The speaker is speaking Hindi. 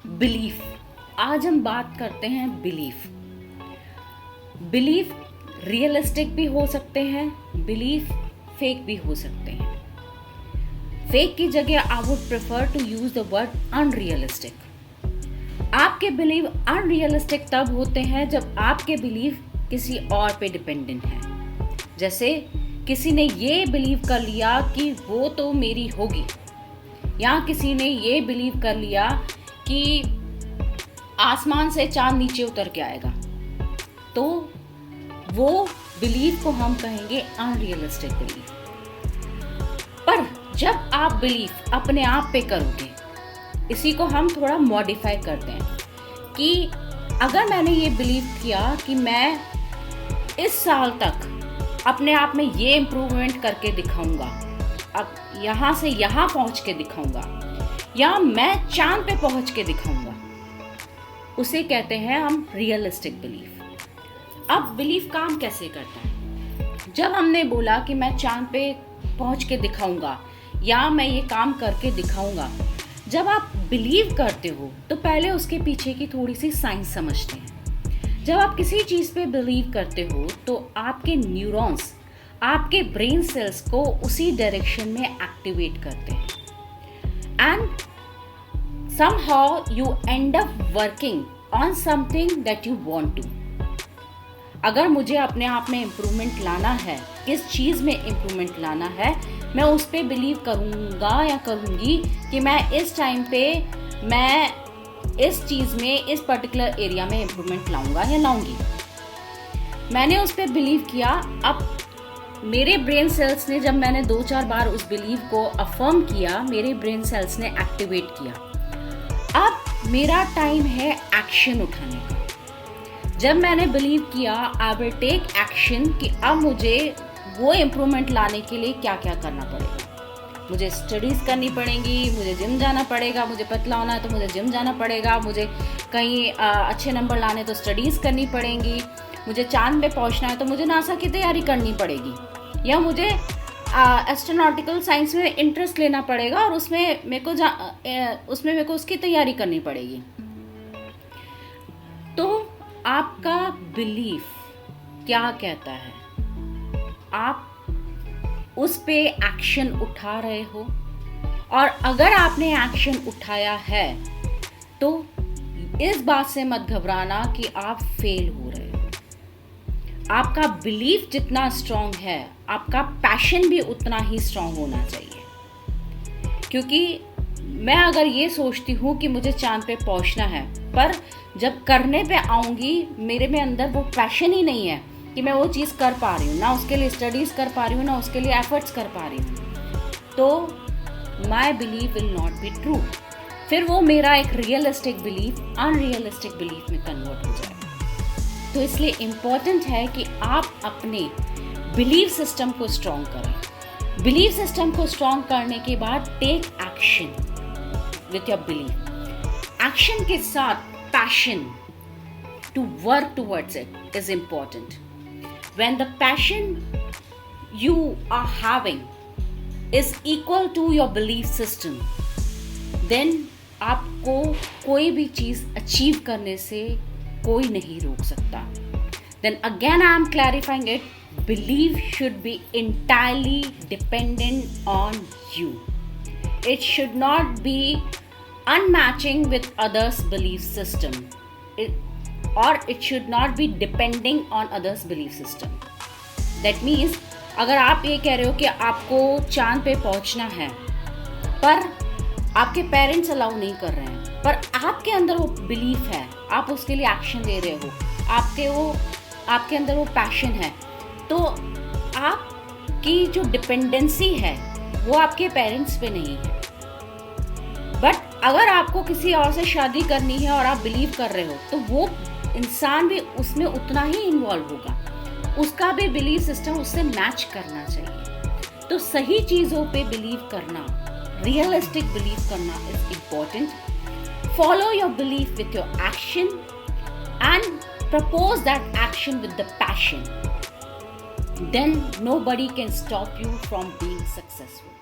बिलीफ। आज हम बात करते हैं बिलीफ। बिलीफ रियलिस्टिक भी हो सकते हैं, बिलीफ फेक भी हो सकते हैं। फेक की जगह I would prefer to use the word unrealistic. आपके बिलीव अनरियलिस्टिक तब होते हैं जब आपके बिलीव किसी और पे डिपेंडेंट है। जैसे किसी ने ये बिलीव कर लिया कि वो तो मेरी होगी, या किसी ने ये बिलीव कर लिया कि आसमान से चांद नीचे उतर के आएगा, तो वो बिलीव को हम कहेंगे अनरियलिस्टिक बिलीव। पर जब आप बिलीव अपने आप पे करोगे, इसी को हम थोड़ा मॉडिफाई करते हैं कि अगर मैंने ये बिलीव किया कि मैं इस साल तक अपने आप में ये इम्प्रूवमेंट करके दिखाऊंगा, अब यहाँ से यहाँ पहुँच के दिखाऊंगा, या मैं चांद पे पहुँच के दिखाऊंगा, उसे कहते हैं हम रियलिस्टिक बिलीफ। अब बिलीफ काम कैसे करता है? जब हमने बोला कि मैं चांद पे पहुँच के दिखाऊंगा या मैं ये काम करके दिखाऊंगा, जब आप बिलीव करते हो तो पहले उसके पीछे की थोड़ी सी साइंस समझते हैं। जब आप किसी चीज़ पे बिलीव करते हो तो आपके न्यूरॉन्स आपके ब्रेन सेल्स को उसी डायरेक्शन में एक्टिवेट करते हैं, and somehow you end up working on something that you want to। अगर मुझे अपने आप में इम्प्रूवमेंट लाना है, किस चीज़ में इम्प्रूवमेंट लाना है, मैं उस पर बिलीव करूँगा या करूँगी कि मैं इस टाइम पे मैं इस चीज़ में इस पर्टिकुलर एरिया में इम्प्रूवमेंट लाऊंगा या लाऊंगी। मैंने उस पर बिलीव किया। अब मेरे ब्रेन सेल्स ने, जब मैंने 2-4 बार उस बिलीव को अफर्म किया, मेरे ब्रेन सेल्स ने एक्टिवेट किया। अब मेरा टाइम है एक्शन उठाने का। जब मैंने बिलीव किया आई विल टेक एक्शन कि अब मुझे वो इम्प्रूवमेंट लाने के लिए क्या क्या करना पड़ेगा। मुझे स्टडीज़ करनी पड़ेंगी, मुझे जिम जाना पड़ेगा, मुझे पतला होना है तो मुझे जिम जाना पड़ेगा, मुझे कहीं अच्छे नंबर लाने तो स्टडीज़ करनी पड़ेंगी, मुझे चांद पे पहुंचना है तो मुझे नासा की तैयारी करनी पड़ेगी, या मुझे एस्ट्रोनॉटिकल साइंस में इंटरेस्ट लेना पड़ेगा और उसमें मेरे को उसकी तैयारी करनी पड़ेगी। तो आपका बिलीफ क्या कहता है? आप उस पे एक्शन उठा रहे हो, और अगर आपने एक्शन उठाया है तो इस बात से मत घबराना कि आप फेल हो रहे हो। आपका बिलीफ जितना स्ट्रांग है, आपका पैशन भी उतना ही स्ट्रांग होना चाहिए। क्योंकि मैं अगर ये सोचती हूँ कि मुझे चांद पे पहुँचना है, पर जब करने पे आऊँगी मेरे में अंदर वो पैशन ही नहीं है कि मैं वो चीज़ कर पा रही हूँ, ना उसके लिए स्टडीज़ कर पा रही हूँ, ना उसके लिए एफर्ट्स कर पा रही हूँ, तो my believe will not be true. फिर वो मेरा एक रियलिस्टिक बिलीफ अनरियलिस्टिक बिलीफ में कन्वर्ट हो जाएगा। तो इसलिए इम्पॉर्टेंट है कि आप अपने बिलीव सिस्टम को स्ट्रॉन्ग करें। बिलीव सिस्टम को स्ट्रॉन्ग करने के बाद take action with your believe. Action के साथ passion to work towards it is important. When the passion you are having is equal to your belief system, then आपको कोई भी चीज़ अचीव करने से कोई नहीं रोक सकता। Then again I am clarifying it, belief should be entirely dependent on you. It should not be unmatching with others' belief system. Or it should not be depending on others' belief system. That means अगर आप ये कह रहे हो कि आपको चांद पे पहुंचना है, पर आपके पेरेंट्स अलाउ नहीं कर रहे हैं, पर आपके अंदर वो बिलीफ है, आप उसके लिए एक्शन ले रहे हो, आपके अंदर वो पैशन है, तो आपकी जो डिपेंडेंसी है वो आपके पेरेंट्स पे नहीं है। बट अगर आपको किसी और से शादी करनी है और आप बिलीव कर रहे हो, तो वो इंसान भी उसमें उतना ही इन्वॉल्व होगा, उसका भी बिलीव सिस्टम उससे मैच करना चाहिए। तो सही चीज़ों पे बिलीव करना, रियलिस्टिक बिलीव करना is important. Follow your belief with your action and propose that action with the passion, then nobody can stop you from being successful.